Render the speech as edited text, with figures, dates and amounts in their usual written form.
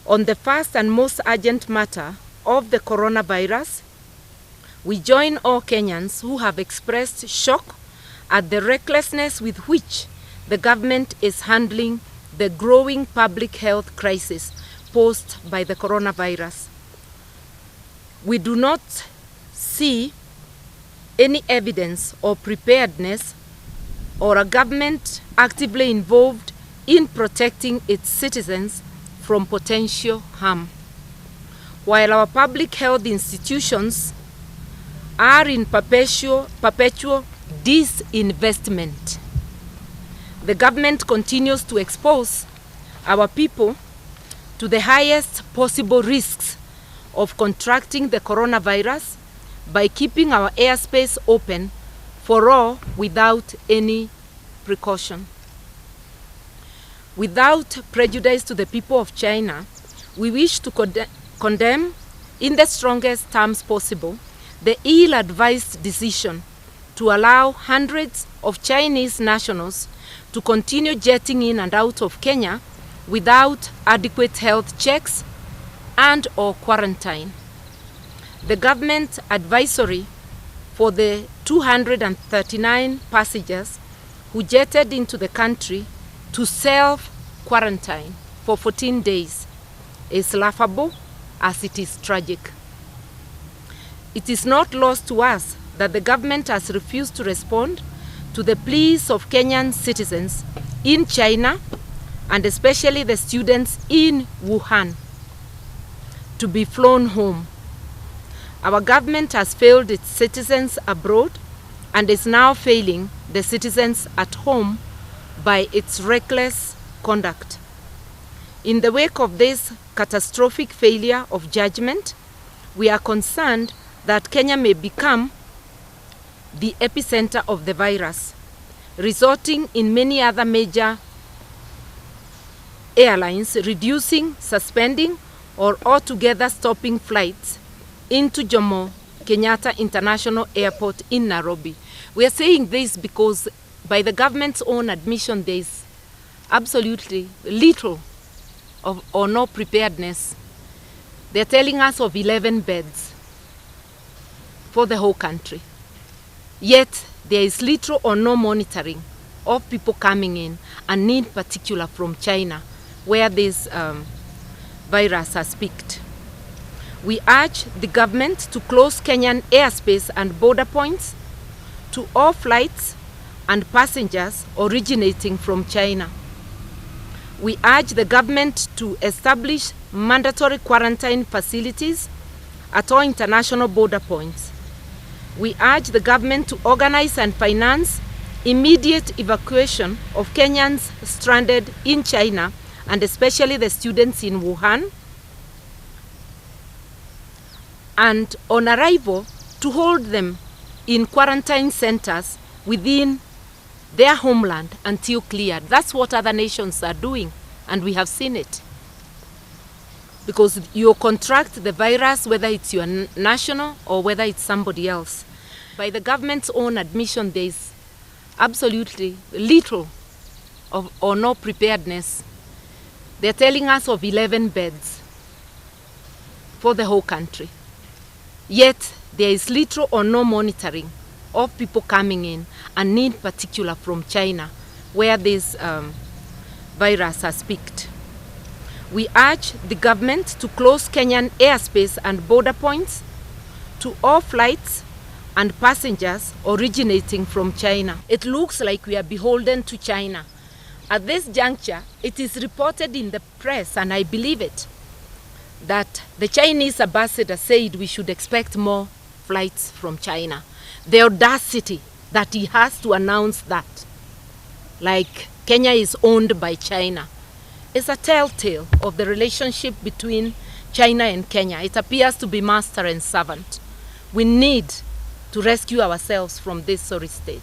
On the first and most urgent matter of the coronavirus, we join all Kenyans who have expressed shock at the recklessness with which the government is handling the growing public health crisis posed by the coronavirus. We do not see any evidence or preparedness or a government actively involved in protecting its citizens from potential harm. While our public health institutions are in perpetual disinvestment, the government continues to expose our people to the highest possible risks of contracting the coronavirus by keeping our airspace open for all without any precaution. Without prejudice to the people of China, we wish to condemn in the strongest terms possible the ill-advised decision to allow hundreds of Chinese nationals to continue jetting in and out of Kenya without adequate health checks and or quarantine. The government advisory for the 239 passengers who jetted into the country to self-quarantine for 14 days is laughable as it is tragic. It is not lost to us that the government has refused to respond to the pleas of Kenyan citizens in China and especially the students in Wuhan to be flown home. Our government has failed its citizens abroad and is now failing the citizens at home by its reckless conduct. In the wake of this catastrophic failure of judgment, we are concerned that Kenya may become the epicenter of the virus, resulting in many other major airlines reducing, suspending, or altogether stopping flights into Jomo Kenyatta International Airport in Nairobi. We are saying this because by the government's own admission, there is absolutely little or no preparedness. They're telling us of 11 beds for the whole country. Yet there is little or no monitoring of people coming in, and in particular from China, where this virus has peaked. We urge the government to close Kenyan airspace and border points to all flights and passengers originating from China. We urge the government to establish mandatory quarantine facilities at all international border points. We urge the government to organize and finance immediate evacuation of Kenyans stranded in China and especially the students in Wuhan, and on arrival to hold them in quarantine centers within their homeland until cleared. That's what other nations are doing, and we have seen it. Because you contract the virus whether it's your national or whether it's somebody else. By the government's own admission, there is absolutely little or no preparedness. They're telling us of 11 beds for the whole country. Yet there is little or no monitoring of people coming in, and in particular from China, where this virus has peaked. We urge the government to close Kenyan airspace and border points to all flights and passengers originating from China. It looks like we are beholden to China. At this juncture, it is reported in the press, and I believe it, that the Chinese ambassador said we should expect more flights from China. The audacity that he has to announce that, like Kenya is owned by China, is a telltale of the relationship between China and Kenya. It appears to be master and servant. We need to rescue ourselves from this sorry state.